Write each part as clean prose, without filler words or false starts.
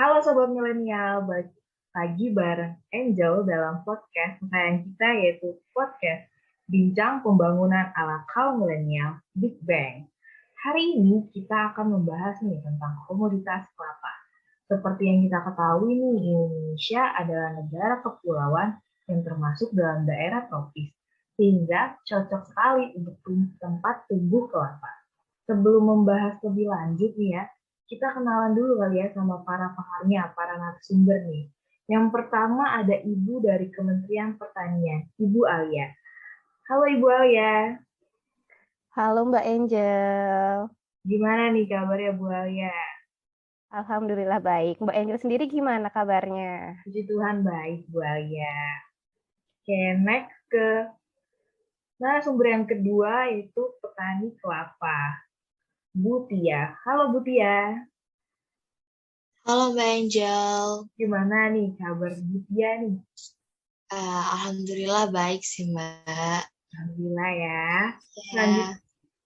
Halo Sobat Milenial, balik lagi bareng Angel dalam podcast kesayangan kita yaitu podcast Bincang Pembangunan ala Kaum Milenial Big Bang. Hari ini kita akan membahas nih tentang komoditas kelapa. Seperti yang kita ketahui nih, Indonesia adalah negara kepulauan yang termasuk dalam daerah tropis, sehingga cocok sekali untuk tempat tumbuh kelapa. Sebelum membahas lebih lanjut nih ya, kita kenalan dulu kali ya sama para pakarnya, para narasumber nih. Yang pertama ada Ibu dari Kementerian Pertanian, Ibu Alia. Halo Ibu Alia. Halo Mbak Angel. Gimana nih kabarnya Bu Alia? Alhamdulillah baik. Mbak Angel sendiri gimana kabarnya? Puji Tuhan baik Bu Alia. Oke, next ke narasumber yang kedua yaitu petani kelapa. Bu Tia. Halo Bu Tia. Halo Mbak Angel. Gimana nih kabar Bu Tia nih? Alhamdulillah baik sih Mbak. Alhamdulillah ya. Ya.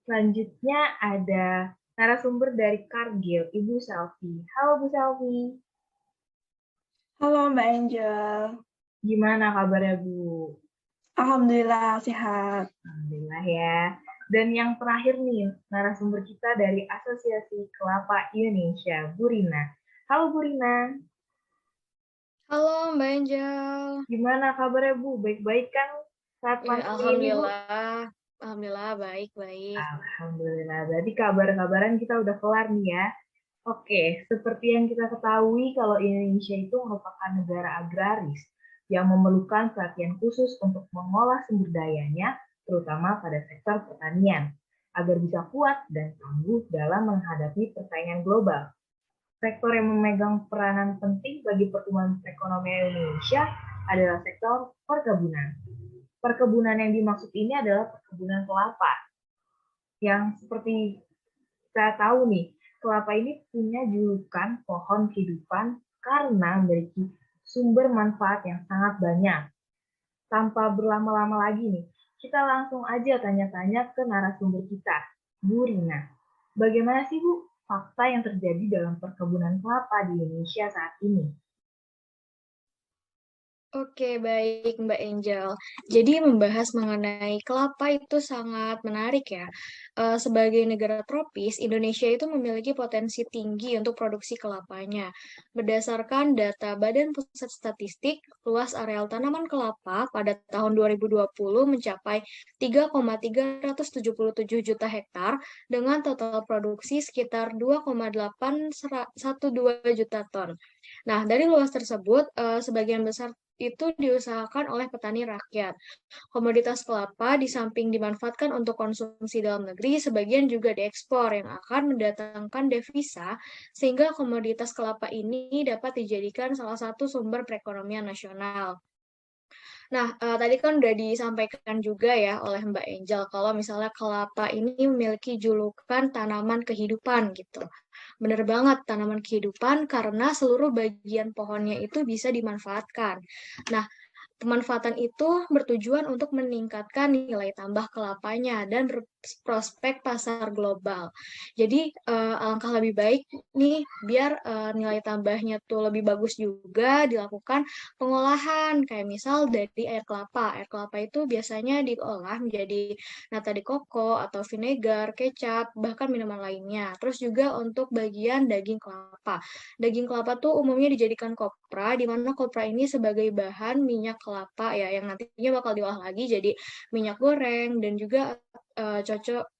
Selanjutnya ada narasumber dari Kargil, Ibu Selvi. Halo Bu Selvi. Halo Mbak Angel. Gimana kabarnya Bu? Alhamdulillah sehat. Alhamdulillah ya. Dan yang terakhir nih, narasumber kita dari Asosiasi Kelapa Indonesia, Bu Rina. Halo Bu Rina. Halo Mbak Angel. Gimana kabarnya Bu? Baik-baik kan saat Ya, pandemi ini Bu? Alhamdulillah baik-baik. Alhamdulillah. Berarti kabar-kabaran kita udah kelar nih ya. Oke, seperti yang kita ketahui kalau Indonesia itu merupakan negara agraris yang memerlukan perhatian khusus untuk mengolah sumber dayanya, terutama pada sektor pertanian, agar bisa kuat dan tangguh dalam menghadapi persaingan global. Sektor yang memegang peranan penting bagi pertumbuhan perekonomian Indonesia adalah sektor perkebunan. Perkebunan yang dimaksud ini adalah perkebunan kelapa. Yang seperti kita tahu nih, kelapa ini punya julukan pohon kehidupan karena memiliki sumber manfaat yang sangat banyak. Tanpa berlama-lama lagi nih, kita langsung aja tanya-tanya ke narasumber kita, Bu Rina. Bagaimana sih Bu fakta yang terjadi dalam perkebunan kelapa di Indonesia saat ini? Oke, baik Mbak Angel. Jadi membahas mengenai kelapa itu sangat menarik ya. Sebagai negara tropis, Indonesia itu memiliki potensi tinggi untuk produksi kelapanya. Berdasarkan data Badan Pusat Statistik, luas areal tanaman kelapa pada tahun 2020 mencapai 3,377 juta hektar dengan total produksi sekitar 2,812 juta ton. Nah, dari luas tersebut, sebagian besar itu diusahakan oleh petani rakyat. Komoditas kelapa di samping dimanfaatkan untuk konsumsi dalam negeri, sebagian juga diekspor yang akan mendatangkan devisa, sehingga komoditas kelapa ini dapat dijadikan salah satu sumber perekonomian nasional. Nah, tadi kan udah disampaikan juga ya oleh Mbak Angel kalau misalnya kelapa ini memiliki julukan tanaman kehidupan gitu. Bener banget, tanaman kehidupan karena seluruh bagian pohonnya itu bisa dimanfaatkan. Nah, pemanfaatan itu bertujuan untuk meningkatkan nilai tambah kelapanya dan prospek pasar global. Jadi, alangkah lebih baik nih biar nilai tambahnya tuh lebih bagus juga dilakukan pengolahan kayak misal dari air kelapa. Air kelapa itu biasanya diolah menjadi nata de coco atau vinegar, kecap, bahkan minuman lainnya. Terus juga untuk bagian daging kelapa. Daging kelapa tuh umumnya dijadikan kopra, di mana kopra ini sebagai bahan minyak kelapa ya, yang nantinya bakal diolah lagi jadi minyak goreng dan juga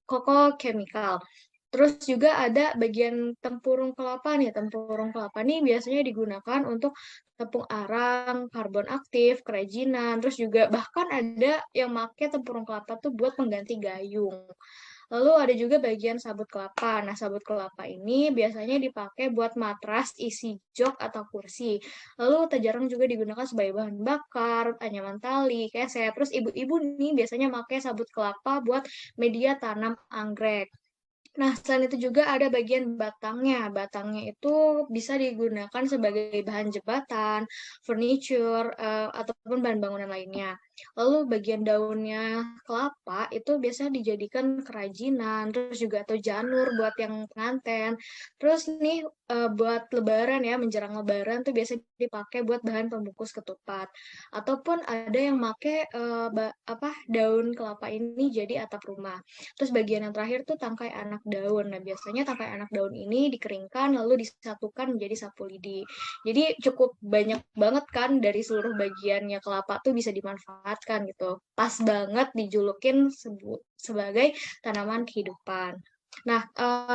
koko chemical. Terus juga ada bagian tempurung kelapa nih. Tempurung kelapa nih biasanya digunakan untuk tepung arang, karbon aktif, kerajinan, terus juga bahkan ada yang pakai tempurung kelapa tuh buat pengganti gayung. Lalu ada juga bagian sabut kelapa. Nah, sabut kelapa ini biasanya dipakai buat matras, isi jok atau kursi. Lalu tak jarang juga digunakan sebagai bahan bakar, anyaman tali, keset. Terus ibu-ibu nih biasanya pakai sabut kelapa buat media tanam anggrek. Nah, selain itu juga ada bagian batangnya. Batangnya itu bisa digunakan sebagai bahan jembatan, furniture, ataupun bahan bangunan lainnya. Lalu bagian daunnya kelapa itu biasanya dijadikan kerajinan, terus juga atau janur buat yang pengantin. Terus nih buat lebaran ya, menjelang lebaran tuh biasanya dipakai buat bahan pembungkus ketupat. Ataupun ada yang make daun kelapa ini jadi atap rumah. Terus bagian yang terakhir tuh tangkai anak daun. Nah, biasanya tangkai anak daun ini dikeringkan lalu disatukan menjadi sapu lidi. Jadi cukup banyak banget kan dari seluruh bagiannya kelapa tuh bisa dimanfaatkan gitu. Pas banget dijulukin sebagai tanaman kehidupan. Nah,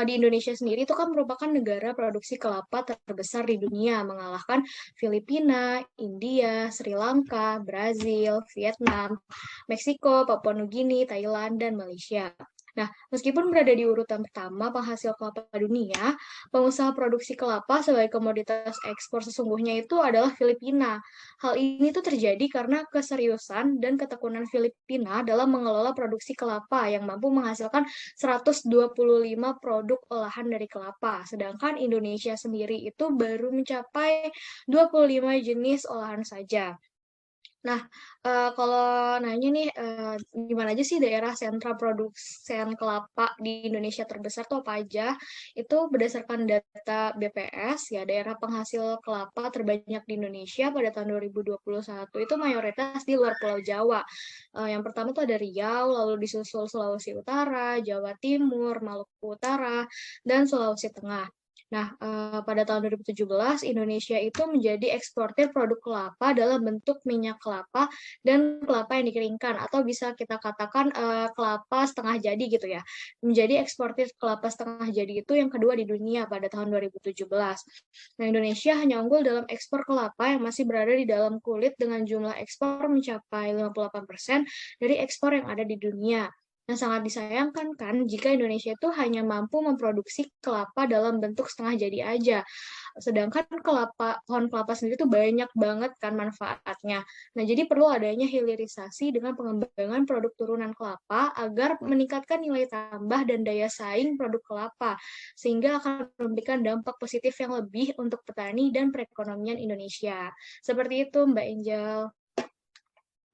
di Indonesia sendiri itu kan merupakan negara produksi kelapa terbesar di dunia, mengalahkan Filipina, India, Sri Lanka, Brazil, Vietnam, Meksiko, Papua Nugini, Thailand, dan Malaysia. Nah, meskipun berada di urutan pertama penghasil kelapa dunia, pengusaha produksi kelapa sebagai komoditas ekspor sesungguhnya itu adalah Filipina. Hal ini tuh terjadi karena keseriusan dan ketekunan Filipina dalam mengelola produksi kelapa yang mampu menghasilkan 125 produk olahan dari kelapa. Sedangkan Indonesia sendiri itu baru mencapai 25 jenis olahan saja. Nah, kalau nanya nih, gimana aja sih daerah sentra produsen kelapa di Indonesia terbesar tuh apa aja? Itu berdasarkan data BPS, ya daerah penghasil kelapa terbanyak di Indonesia pada tahun 2021 itu mayoritas di luar Pulau Jawa. Yang pertama tuh ada Riau, lalu disusul Sulawesi Utara, Jawa Timur, Maluku Utara, dan Sulawesi Tengah. Nah, pada tahun 2017, Indonesia itu menjadi eksportir produk kelapa dalam bentuk minyak kelapa dan kelapa yang dikeringkan, atau bisa kita katakan kelapa setengah jadi gitu ya. Menjadi eksportir kelapa setengah jadi itu yang kedua di dunia pada tahun 2017. Nah, Indonesia hanya unggul dalam ekspor kelapa yang masih berada di dalam kulit dengan jumlah ekspor mencapai 58% dari ekspor yang ada di dunia. Nah, sangat disayangkan kan jika Indonesia itu hanya mampu memproduksi kelapa dalam bentuk setengah jadi aja. Sedangkan pohon kelapa sendiri itu banyak banget kan manfaatnya. Nah, jadi perlu adanya hilirisasi dengan pengembangan produk turunan kelapa agar meningkatkan nilai tambah dan daya saing produk kelapa, sehingga akan memberikan dampak positif yang lebih untuk petani dan perekonomian Indonesia. Seperti itu, Mbak Angel.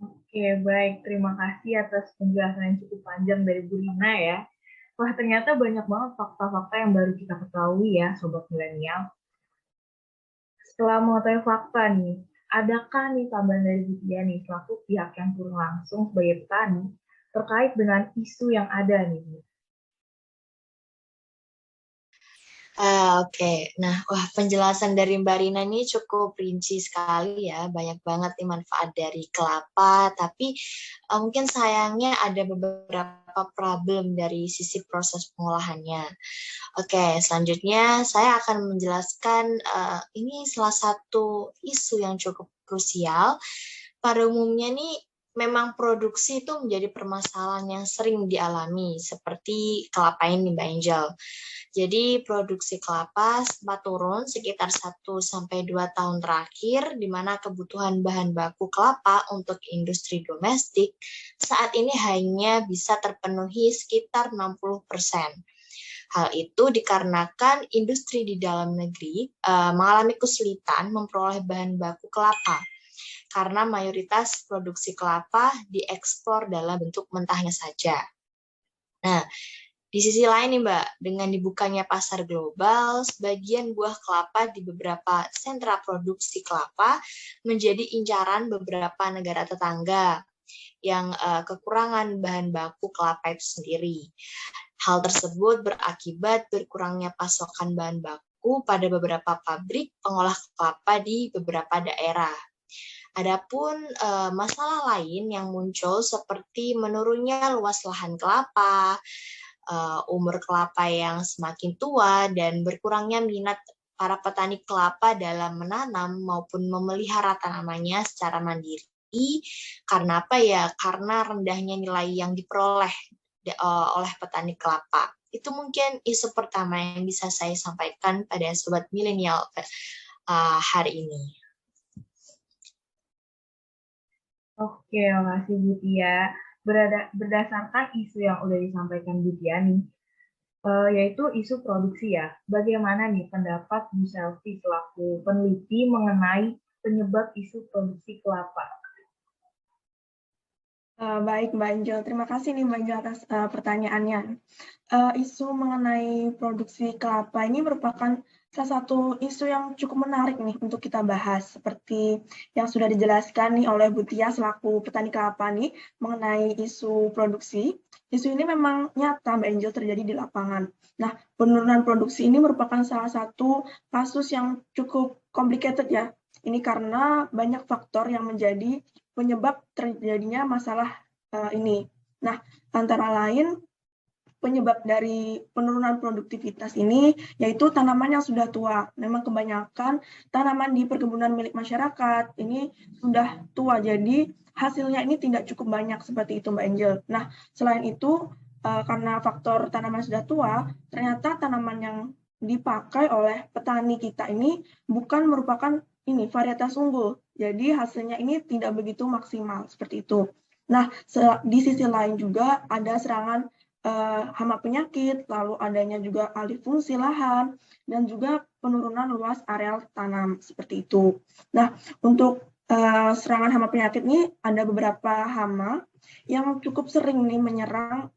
Oke, baik. Terima kasih atas penjelasan yang cukup panjang dari Bu Rina ya. Wah, ternyata banyak banget fakta-fakta yang baru kita ketahui ya, Sobat Milenial. Setelah mengetahui fakta nih, adakah nih tambahan dari Bu Tia nih, selaku pihak yang turun langsung sebagai petani, terkait dengan isu yang ada nih, Bu? Oke. Nah, wah, penjelasan dari Mbak Rina ini cukup rinci sekali ya. Banyak banget nih manfaat dari kelapa, tapi mungkin sayangnya ada beberapa problem dari sisi proses pengolahannya. Oke, selanjutnya saya akan menjelaskan ini salah satu isu yang cukup krusial. Pada umumnya nih, memang produksi itu menjadi permasalahan yang sering dialami, seperti kelapa ini, Mbak Angel. Jadi produksi kelapa sempat turun sekitar 1-2 tahun terakhir, di mana kebutuhan bahan baku kelapa untuk industri domestik saat ini hanya bisa terpenuhi sekitar 60%. Hal itu dikarenakan industri di dalam negeri mengalami kesulitan memperoleh bahan baku kelapa, karena mayoritas produksi kelapa diekspor dalam bentuk mentahnya saja. Nah, di sisi lain nih Mbak, dengan dibukanya pasar global, sebagian buah kelapa di beberapa sentra produksi kelapa menjadi incaran beberapa negara tetangga yang kekurangan bahan baku kelapa itu sendiri. Hal tersebut berakibat berkurangnya pasokan bahan baku pada beberapa pabrik pengolah kelapa di beberapa daerah. Adapun masalah lain yang muncul seperti menurunnya luas lahan kelapa, umur kelapa yang semakin tua, dan berkurangnya minat para petani kelapa dalam menanam maupun memelihara tanamannya secara mandiri. Karena apa ya? Karena rendahnya nilai yang diperoleh oleh petani kelapa. Itu mungkin isu pertama yang bisa saya sampaikan pada Sobat Milenial hari ini. Oke, makasih Bu Tia. Berdasarkan isu yang udah disampaikan Bu Tia nih, yaitu isu produksi ya. Bagaimana nih pendapat Bu Selvi selaku peneliti mengenai penyebab isu produksi kelapa? Baik Mbak Angel, terima kasih nih Mbak Angel atas pertanyaannya. Isu mengenai produksi kelapa ini merupakan salah satu isu yang cukup menarik nih untuk kita bahas. Seperti yang sudah dijelaskan nih oleh Bu Tia selaku petani kelapa nih mengenai isu produksi. Isu ini memang nyata Mbak Angel terjadi di lapangan. Nah, penurunan produksi ini merupakan salah satu kasus yang cukup complicated ya. Ini karena banyak faktor yang menjadi penyebab terjadinya masalah ini. Nah, antara lain penyebab dari penurunan produktivitas ini yaitu tanaman yang sudah tua. Memang kebanyakan tanaman di perkebunan milik masyarakat ini sudah tua, jadi hasilnya ini tidak cukup banyak seperti itu Mbak Angel. Nah, selain itu karena faktor tanaman sudah tua, ternyata tanaman yang dipakai oleh petani kita ini bukan merupakan ini varietas unggul. Jadi hasilnya ini tidak begitu maksimal seperti itu. Nah, di sisi lain juga ada serangan hama penyakit, lalu adanya juga alih fungsi lahan, dan juga penurunan luas areal tanam seperti itu. Nah, untuk serangan hama penyakit ini ada beberapa hama yang cukup sering nih menyerang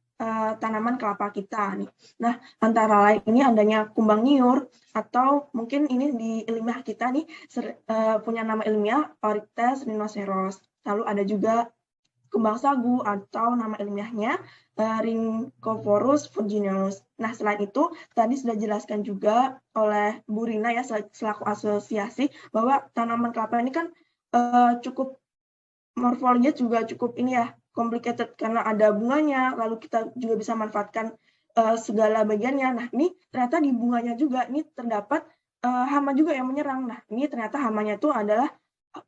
tanaman kelapa kita nih. Nah, antara lain ini adanya kumbang nyiur atau mungkin ini di ilmiah kita nih punya nama ilmiah Oryctes rhinoceros. Lalu ada juga kumbang sagu atau nama ilmiahnya Rhynchophorus virginianus. Nah, selain itu tadi sudah dijelaskan juga oleh Bu Rina ya selaku asosiasi bahwa tanaman kelapa ini kan cukup morfologinya juga cukup ini ya complicated karena ada bunganya, lalu kita juga bisa manfaatkan segala bagiannya. Nah, ini ternyata di bunganya juga ini terdapat hama juga yang menyerang. Nah, ini ternyata hamanya itu adalah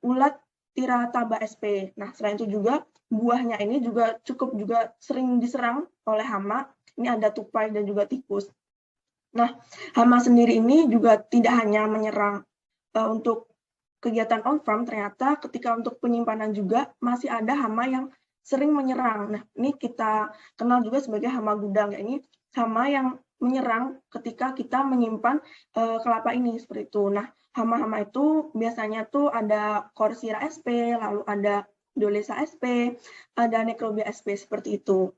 ulat Tirataba sp. Nah, selain itu juga buahnya ini juga cukup juga sering diserang oleh hama. Ini ada tupai dan juga tikus. Nah, hama sendiri ini juga tidak hanya menyerang untuk kegiatan on farm, ternyata ketika untuk penyimpanan juga masih ada hama yang sering menyerang. Nah, ini kita kenal juga sebagai hama gudang. Ini hama yang menyerang ketika kita menyimpan kelapa ini seperti itu. Nah, hama-hama itu biasanya tuh ada Corsira sp, lalu ada Dolesa sp, ada Necrobia sp seperti itu.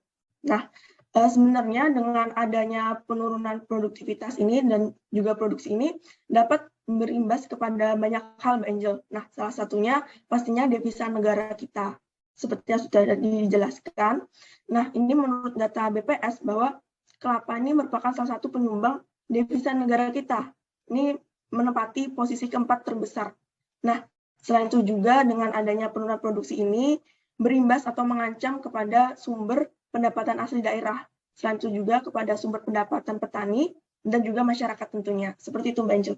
Nah, sebenarnya dengan adanya penurunan produktivitas ini dan juga produksi ini dapat berimbas kepada banyak hal, Mbak Angel. Nah, salah satunya pastinya devisa negara kita. Seperti yang sudah dijelaskan. Nah, ini menurut data BPS bahwa kelapa ini merupakan salah satu penyumbang devisa negara kita. Ini menempati posisi keempat terbesar. Nah, selain itu juga dengan adanya penurunan produksi ini berimbas atau mengancam kepada sumber pendapatan asli daerah. Selain itu juga kepada sumber pendapatan petani dan juga masyarakat tentunya. Seperti itu, Mbak Angel.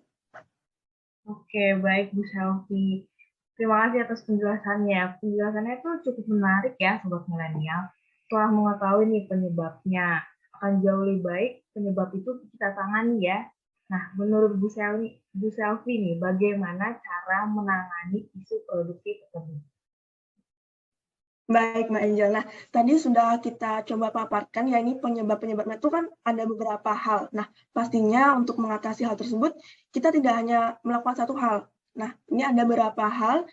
Oke, baik Bu Selvi. Terima kasih atas penjelasannya. Penjelasannya itu cukup menarik ya, Sobat Milenial. Setelah mengetahui nih penyebabnya, akan jauh lebih baik penyebab itu kita tangani ya. Nah, menurut Bu Selvi nih, bagaimana cara menangani isu produksi tersebut? Baik, Mbak Angel. Nah, tadi sudah kita coba paparkan ya ini penyebab-penyebabnya itu kan ada beberapa hal. Nah, pastinya untuk mengatasi hal tersebut kita tidak hanya melakukan satu hal. Nah, ini ada beberapa hal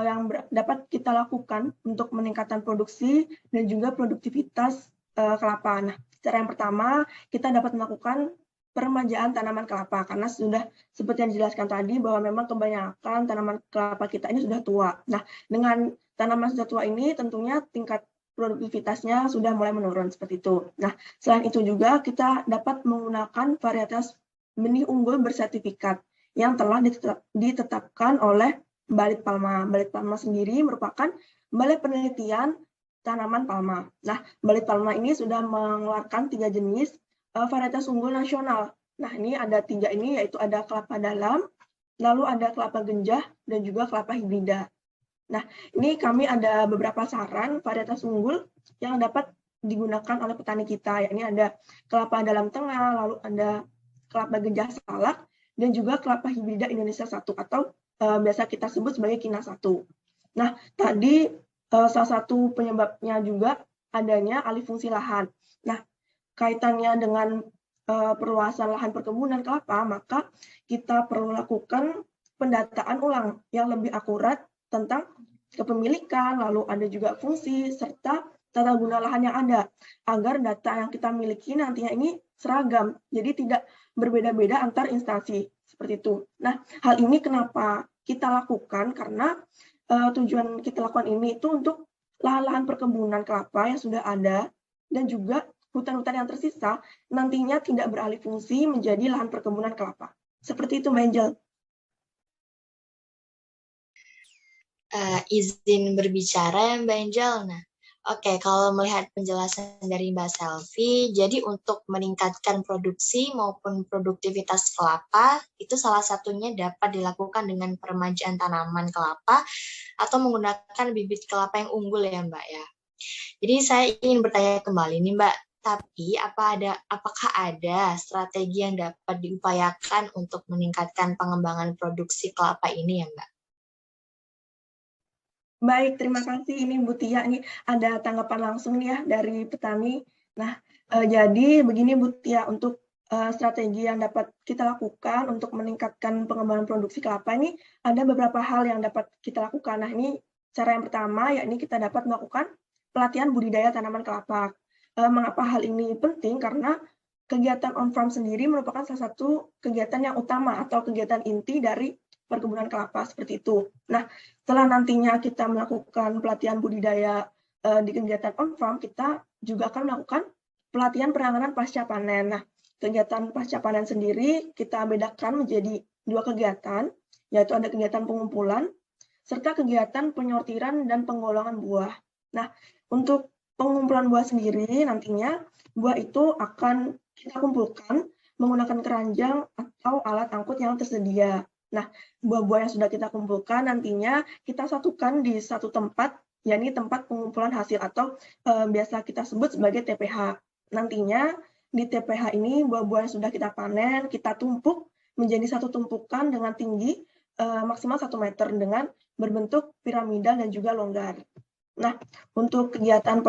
yang dapat kita lakukan untuk meningkatkan produksi dan juga produktivitas kelapa. Nah, cara yang pertama kita dapat melakukan peremajaan tanaman kelapa karena sudah seperti yang dijelaskan tadi bahwa memang kebanyakan tanaman kelapa kita ini sudah tua. Nah, dengan tanaman sudah tua ini tentunya tingkat produktivitasnya sudah mulai menurun seperti itu. Nah, selain itu juga kita dapat menggunakan varietas benih unggul bersertifikat yang telah ditetapkan oleh Balit Palma. Balit Palma sendiri merupakan balai penelitian tanaman palma. Nah, Balit Palma ini sudah mengeluarkan 3 jenis varietas unggul nasional. Nah, ini ada 3 ini, yaitu ada kelapa dalam, lalu ada kelapa genjah, dan juga kelapa hibrida. Nah, ini kami ada beberapa saran varietas unggul yang dapat digunakan oleh petani kita. Ya, ini ada kelapa dalam tengah, lalu ada kelapa genjah salak, dan juga kelapa hibrida Indonesia 1 atau biasa kita sebut sebagai Kina 1. Nah, tadi salah satu penyebabnya juga adanya alih fungsi lahan. Nah, kaitannya dengan perluasan lahan perkebunan kelapa, maka kita perlu lakukan pendataan ulang yang lebih akurat tentang kepemilikan, lalu ada juga fungsi, serta tata guna lahan yang ada, agar data yang kita miliki nantinya ini seragam, jadi tidak berbeda-beda antar instansi, seperti itu. Nah, hal ini kenapa kita lakukan? Karena tujuan kita lakukan ini itu untuk lahan-lahan perkebunan kelapa yang sudah ada, dan juga hutan-hutan yang tersisa nantinya tidak beralih fungsi menjadi lahan perkebunan kelapa. Seperti itu, Mbak Angel. Izin berbicara ya Mbak Angel. Nah, oke, kalau melihat penjelasan dari Mbak Selvi, jadi untuk meningkatkan produksi maupun produktivitas kelapa, itu salah satunya dapat dilakukan dengan peremajaan tanaman kelapa atau menggunakan bibit kelapa yang unggul ya Mbak ya. Jadi saya ingin bertanya kembali nih Mbak, tapi apakah ada strategi yang dapat diupayakan untuk meningkatkan pengembangan produksi kelapa ini ya Mbak? Baik, terima kasih. Ini Bu Tia, ini ada tanggapan langsung nih ya dari petani. Nah, jadi begini Bu Tia, untuk strategi yang dapat kita lakukan untuk meningkatkan pengembangan produksi kelapa ini ada beberapa hal yang dapat kita lakukan. Nah, ini cara yang pertama, yakni kita dapat melakukan pelatihan budidaya tanaman kelapa. Mengapa hal ini penting? Karena kegiatan on-farm sendiri merupakan salah satu kegiatan yang utama atau kegiatan inti dari perkebunan kelapa, seperti itu. Nah, setelah nantinya kita melakukan pelatihan budidaya di kegiatan on-farm, kita juga akan melakukan pelatihan penanganan pasca panen. Nah, kegiatan pasca panen sendiri kita bedakan menjadi dua kegiatan, yaitu ada kegiatan pengumpulan, serta kegiatan penyortiran dan penggolongan buah. Nah, untuk pengumpulan buah sendiri, nantinya buah itu akan kita kumpulkan menggunakan keranjang atau alat angkut yang tersedia. Nah, buah-buah yang sudah kita kumpulkan nantinya kita satukan di satu tempat, yakni tempat pengumpulan hasil atau biasa kita sebut sebagai TPH. Nantinya di TPH ini buah-buah yang sudah kita panen, kita tumpuk menjadi satu tumpukan dengan tinggi maksimal 1 meter dengan berbentuk piramida dan juga longgar. Nah, untuk kegiatan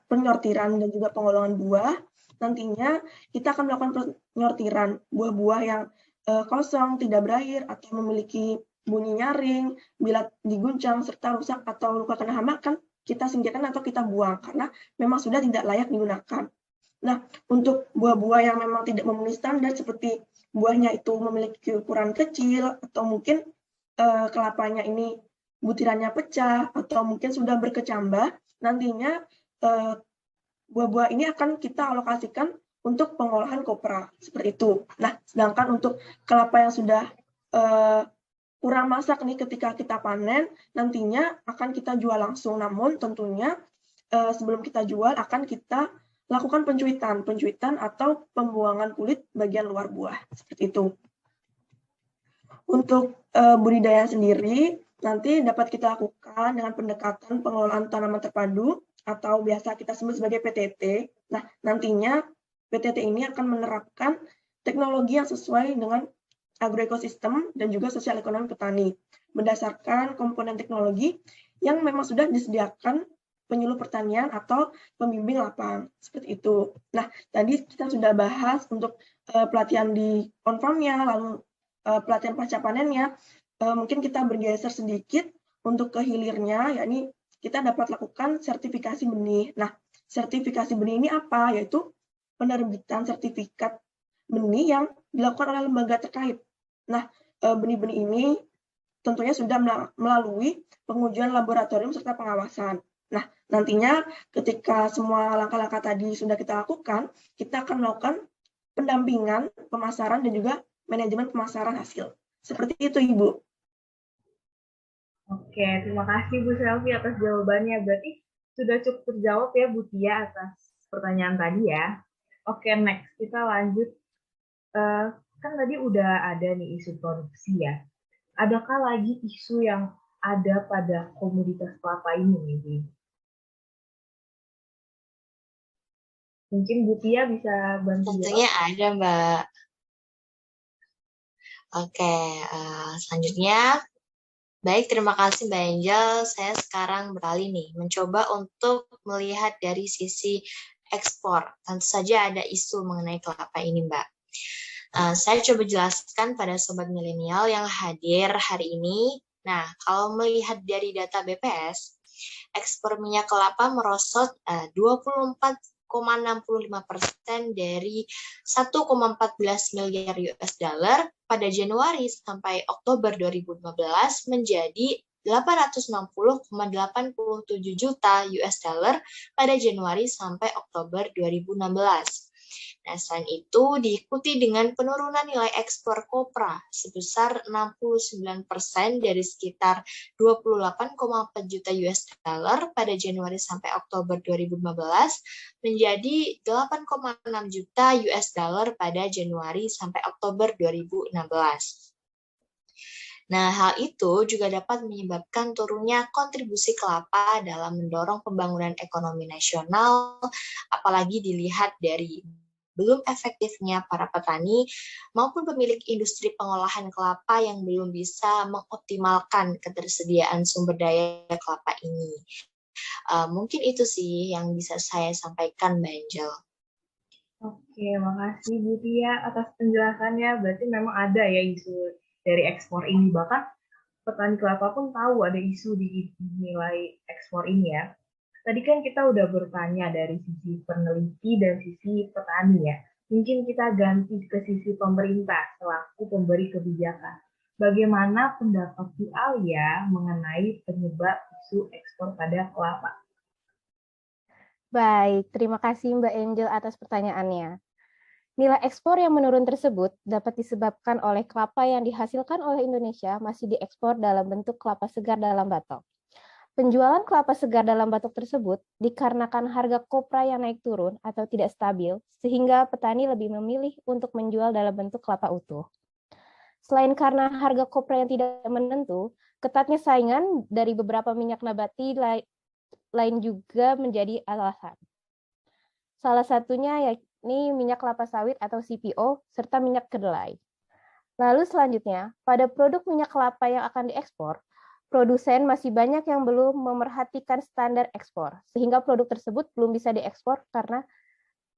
penyortiran dan juga pengolongan buah, nantinya kita akan melakukan penyortiran buah-buah yang kosong, tidak berair, atau memiliki bunyi nyaring, bila diguncang, serta rusak atau luka kena hama, kan kita singkirkan atau kita buang, karena memang sudah tidak layak digunakan. Nah, untuk buah-buah yang memang tidak memenuhi standar, seperti buahnya itu memiliki ukuran kecil, atau mungkin kelapanya ini butirannya pecah, atau mungkin sudah berkecambah, nantinya buah-buah ini akan kita alokasikan untuk pengolahan kopra, seperti itu. Nah, sedangkan untuk kelapa yang sudah kurang masak nih ketika kita panen, nantinya akan kita jual langsung. Namun tentunya sebelum kita jual akan kita lakukan pencuitan atau pembuangan kulit bagian luar buah, seperti itu. Untuk budidaya sendiri, nanti dapat kita lakukan dengan pendekatan pengelolaan tanaman terpadu, atau biasa kita sebut sebagai PTT. Nah, nantinya PTT ini akan menerapkan teknologi yang sesuai dengan agroekosistem dan juga sosial ekonomi petani, berdasarkan komponen teknologi yang memang sudah disediakan penyuluh pertanian atau pembimbing lapang, seperti itu. Nah, tadi kita sudah bahas untuk pelatihan di on-farm-nya, lalu pelatihan pasca panennya, mungkin kita bergeser sedikit untuk ke hilirnya, yakni kita dapat lakukan sertifikasi benih. Nah, sertifikasi benih ini apa? Yaitu penerbitan sertifikat benih yang dilakukan oleh lembaga terkait. Nah, benih-benih ini tentunya sudah melalui pengujian laboratorium serta pengawasan. Nah, nantinya ketika semua langkah-langkah tadi sudah kita lakukan, kita akan melakukan pendampingan, pemasaran, dan juga manajemen pemasaran hasil. Seperti itu, Ibu. Oke, terima kasih Bu Selvi atas jawabannya. Berarti sudah cukup terjawab ya Bu Tia atas pertanyaan tadi ya. Oke, next kita lanjut. Kan tadi udah ada nih isu produksi ya. Adakah lagi isu yang ada pada komoditas kelapa ini nih? Mungkin Bu Tia bisa bantu. Tentunya ada, Mbak. Oke, selanjutnya. Baik, terima kasih Mbak Angel. Saya sekarang beralih nih, mencoba untuk melihat dari sisi ekspor. Tentu saja ada isu mengenai kelapa ini, Mbak. Saya coba jelaskan pada sobat milenial yang hadir hari ini Nah, kalau melihat dari data BPS, ekspor minyak kelapa merosot 24,65% dari 1,14 miliar US dollar pada Januari sampai Oktober 2015 menjadi 860,87 juta US dollar pada Januari sampai Oktober 2016. Nah, selain itu diikuti dengan penurunan nilai ekspor kopra sebesar 69% dari sekitar 28,4 juta US dollar pada Januari sampai Oktober 2015 menjadi 8,6 juta US dollar pada Januari sampai Oktober 2016. Nah, hal itu juga dapat menyebabkan turunnya kontribusi kelapa dalam mendorong pembangunan ekonomi nasional, apalagi dilihat dari belum efektifnya para petani maupun pemilik industri pengolahan kelapa yang belum bisa mengoptimalkan ketersediaan sumber daya kelapa ini. Mungkin itu sih yang bisa saya sampaikan, Mbak Angel. Oke, makasih Bu Tia atas penjelasannya. Berarti memang ada ya isu dari ekspor ini. Bahkan petani kelapa pun tahu ada isu di nilai ekspor ini ya. Tadi kan kita udah bertanya dari sisi peneliti dan sisi petani ya. Mungkin kita ganti ke sisi pemerintah selaku pemberi kebijakan. Bagaimana pendapat Bu Alia mengenai penyebab isu ekspor pada kelapa? Baik, terima kasih Mbak Angel atas pertanyaannya. Nilai ekspor yang menurun tersebut dapat disebabkan oleh kelapa yang dihasilkan oleh Indonesia masih diekspor dalam bentuk kelapa segar dalam batok. Penjualan kelapa segar dalam batok tersebut dikarenakan harga kopra yang naik turun atau tidak stabil, sehingga petani lebih memilih untuk menjual dalam bentuk kelapa utuh. Selain karena harga kopra yang tidak menentu, ketatnya saingan dari beberapa minyak nabati lain juga menjadi alasan. Salah satunya yakni minyak kelapa sawit atau CPO, serta minyak kedelai. Lalu selanjutnya, pada produk minyak kelapa yang akan diekspor, produsen masih banyak yang belum memerhatikan standar ekspor, sehingga produk tersebut belum bisa diekspor karena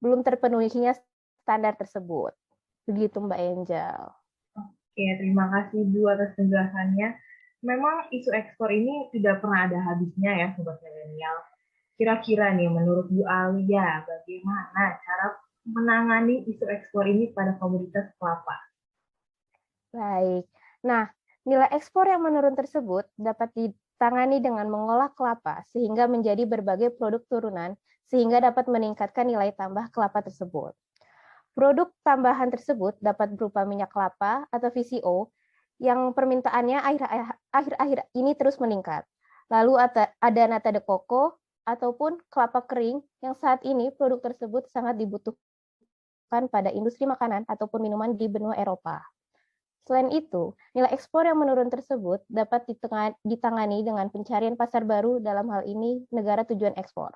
belum terpenuhinya standar tersebut. Begitu Mbak Angel. Oke, terima kasih Bu atas penjelasannya. Memang isu ekspor ini tidak pernah ada habisnya ya Sobat Milenial. Kira-kira nih menurut Bu Alia, bagaimana cara menangani isu ekspor ini pada komoditas kelapa? Baik. Nah, nilai ekspor yang menurun tersebut dapat ditangani dengan mengolah kelapa sehingga menjadi berbagai produk turunan sehingga dapat meningkatkan nilai tambah kelapa tersebut. Produk tambahan tersebut dapat berupa minyak kelapa atau VCO yang permintaannya akhir-akhir ini terus meningkat. Lalu ada nata de coco ataupun kelapa kering yang saat ini produk tersebut sangat dibutuhkan pada industri makanan ataupun minuman di benua Eropa. Selain itu, nilai ekspor yang menurun tersebut dapat ditangani dengan pencarian pasar baru, dalam hal ini negara tujuan ekspor.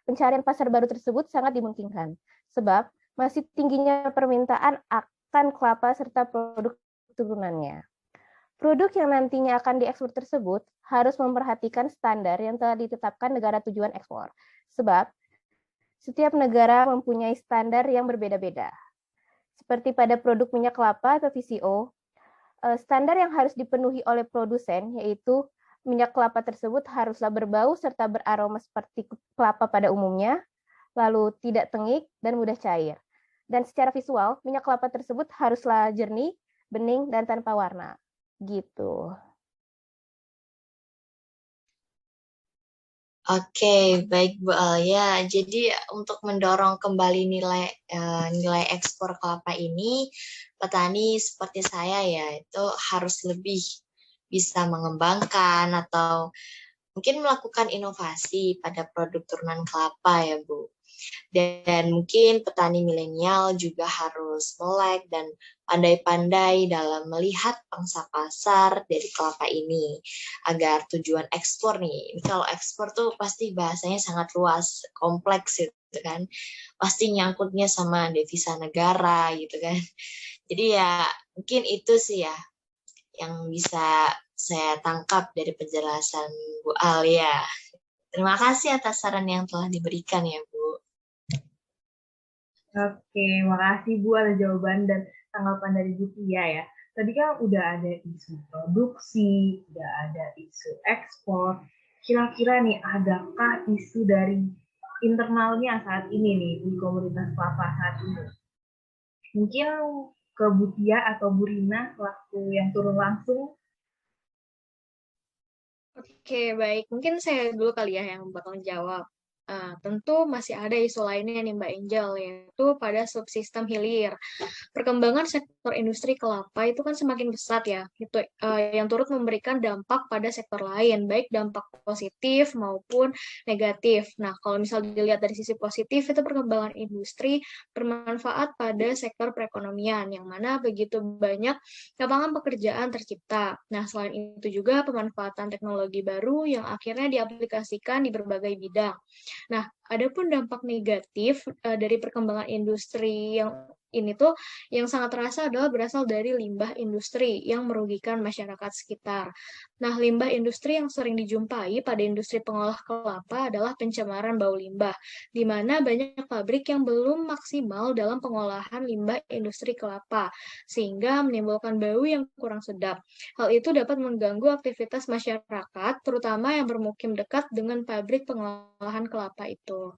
Pencarian pasar baru tersebut sangat dimungkinkan, sebab masih tingginya permintaan akan kelapa serta produk turunannya. Produk yang nantinya akan diekspor tersebut harus memperhatikan standar yang telah ditetapkan negara tujuan ekspor, sebab setiap negara mempunyai standar yang berbeda-beda. Seperti pada produk minyak kelapa atau VCO, standar yang harus dipenuhi oleh produsen yaitu minyak kelapa tersebut haruslah berbau serta beraroma seperti kelapa pada umumnya, lalu tidak tengik dan mudah cair. Dan secara visual, minyak kelapa tersebut haruslah jernih, bening, dan tanpa warna. Gitu. Oke, baik Bu Alia. Jadi untuk mendorong kembali nilai ekspor kelapa ini, petani seperti saya ya itu harus lebih bisa mengembangkan atau mungkin melakukan inovasi pada produk turunan kelapa ya Bu. Dan mungkin petani milenial juga harus melek dan pandai-pandai dalam melihat pangsa pasar dari kelapa ini agar tujuan ekspor nih. Ini kalau ekspor tuh pasti bahasanya sangat luas, kompleks gitu kan. Pasti nyangkutnya sama devisa negara gitu kan. Jadi ya mungkin itu sih ya yang bisa saya tangkap dari penjelasan Bu Alia. Terima kasih atas saran yang telah diberikan ya Bu. Oke, makasih Bu atas jawaban dan tanggapan dari Bu Tia ya. tadi kan udah ada isu produksi, udah ada isu ekspor. Kira-kira nih, adakah isu dari internalnya saat ini nih di komunitas kelapa saat ini? Mungkin ke Bu Tia atau Bu Rina selaku yang turun langsung. Oke, baik. Mungkin saya dulu kali ya yang bakal jawab. Tentu masih ada isu lainnya nih Mbak Angel, yaitu pada subsistem hilir. Perkembangan sektor industri kelapa itu kan semakin pesat ya, itu yang turut memberikan dampak pada sektor lain, baik dampak positif maupun negatif. Nah, kalau misal dilihat dari sisi positif, itu perkembangan industri bermanfaat pada sektor perekonomian, yang mana begitu banyak lapangan pekerjaan tercipta. Nah, selain itu juga pemanfaatan teknologi baru yang akhirnya diaplikasikan di berbagai bidang. Nah, adapun dampak negatif dari perkembangan industri yang ini tuh yang sangat terasa adalah berasal dari limbah industri yang merugikan masyarakat sekitar. Nah, limbah industri yang sering dijumpai pada industri pengolah kelapa adalah pencemaran bau limbah, di mana banyak pabrik yang belum maksimal dalam pengolahan limbah industri kelapa, sehingga menimbulkan bau yang kurang sedap. Hal itu dapat mengganggu aktivitas masyarakat, terutama yang bermukim dekat dengan pabrik pengolahan kelapa itu.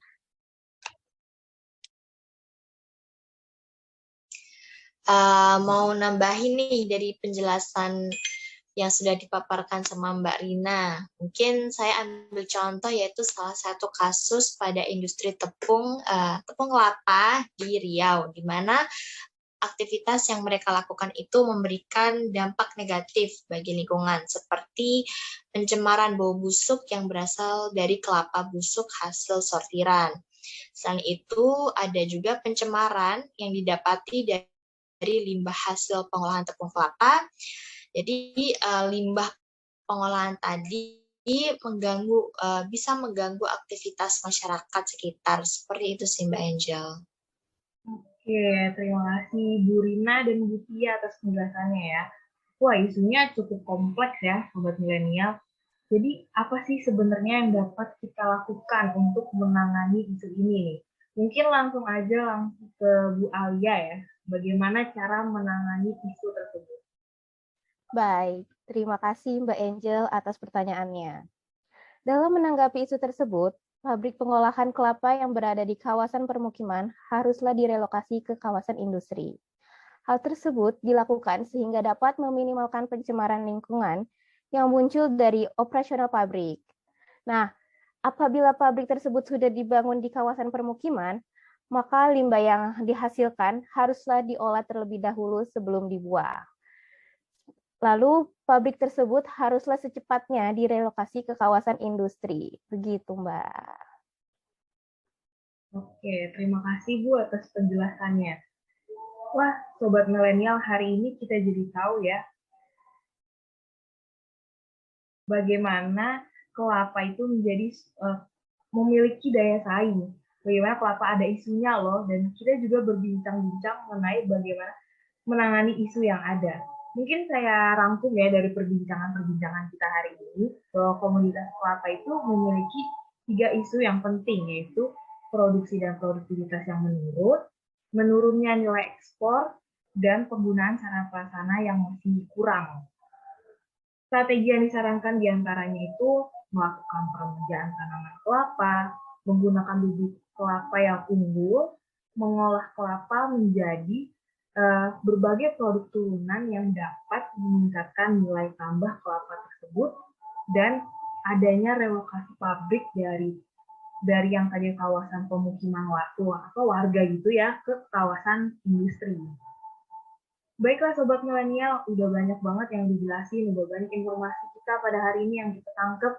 Mau nambahin nih dari penjelasan yang sudah dipaparkan sama Mbak Rina. Mungkin saya ambil contoh yaitu salah satu kasus pada industri tepung kelapa di Riau, di mana aktivitas yang mereka lakukan itu memberikan dampak negatif bagi lingkungan, seperti pencemaran bau busuk yang berasal dari kelapa busuk hasil sortiran. Selain itu, ada juga pencemaran yang didapati dari limbah hasil pengolahan tepung kelapa. Jadi limbah pengolahan tadi bisa mengganggu aktivitas masyarakat sekitar. Seperti itu sih Mbak Angel. Oke, terima kasih Bu Rina dan Bu Tia atas penjelasannya ya. Wah, isunya cukup kompleks ya, Sobat Milenial. Jadi, apa sih sebenarnya yang dapat kita lakukan untuk menangani isu ini nih? Mungkin langsung ke Bu Alia ya, bagaimana cara menangani isu tersebut. Baik, terima kasih Mbak Angel atas pertanyaannya. Dalam menanggapi isu tersebut, pabrik pengolahan kelapa yang berada di kawasan permukiman haruslah direlokasi ke kawasan industri. Hal tersebut dilakukan sehingga dapat meminimalkan pencemaran lingkungan yang muncul dari operasional pabrik. Nah, apabila pabrik tersebut sudah dibangun di kawasan permukiman, maka limbah yang dihasilkan haruslah diolah terlebih dahulu sebelum dibuang. Lalu pabrik tersebut haruslah secepatnya direlokasi ke kawasan industri. Begitu, Mbak. Oke, terima kasih Bu atas penjelasannya. Wah, Sobat Milenial, hari ini kita jadi tahu ya, bagaimana kelapa itu memiliki daya saing. Bagaimana kelapa ada isunya loh, dan kita juga berbincang-bincang mengenai bagaimana menangani isu yang ada. Mungkin saya rangkum ya dari perbincangan-perbincangan kita hari ini, bahwa komunitas kelapa itu memiliki 3 isu yang penting, yaitu produksi dan produktivitas yang menurunnya nilai ekspor, dan penggunaan sarana prasarana yang masih kurang. Strategi yang disarankan diantaranya itu melakukan peremajaan tanaman kelapa, menggunakan bibit kelapa yang unggul, mengolah kelapa menjadi berbagai produk turunan yang dapat meningkatkan nilai tambah kelapa tersebut, dan adanya relokasi pabrik dari yang tadi kawasan pemukiman warga gitu ya ke kawasan industri. Baiklah Sobat Milenial, udah banyak banget yang dijelasin, udah banyak informasi kita pada hari ini yang kita tangkep.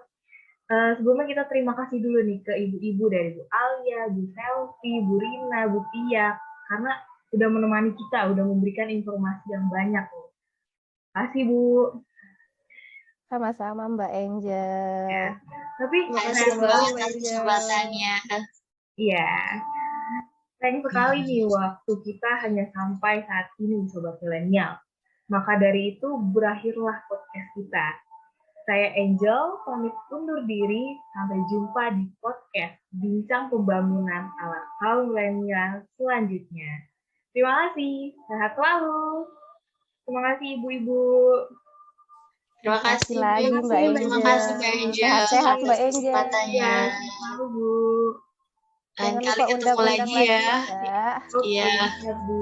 Sebelumnya kita terima kasih dulu nih ke ibu-ibu dari Bu Alia, Bu Selvi, Bu Rina, Bu Tia, karena udah menemani kita, udah memberikan informasi yang banyak. Terima kasih Bu. Sama-sama Mbak Angel. Ya. Tapi terima kasih Mbak atas kesempatannya. Iya. Sayang sekali nih waktu kita hanya sampai saat ini Sobat Milenial. Maka dari itu berakhirlah podcast kita. Saya Angel, pamit undur diri. Sampai jumpa di podcast Bincang Pembangunan ala kaum milenial selanjutnya. Terima kasih. Sehat selalu. Terima kasih Ibu-Ibu. Terima kasih, lagi Bu. Mbak Terima Angel. kasih, Mbak Angel, Sehat-sehat Mbak atas Angel. kesempatannya. Ya, selalu Bu. Lain Jangan kali lupa ketemu undang-undang lagi lagi ya. ya. Oke, Iya. siap Bu.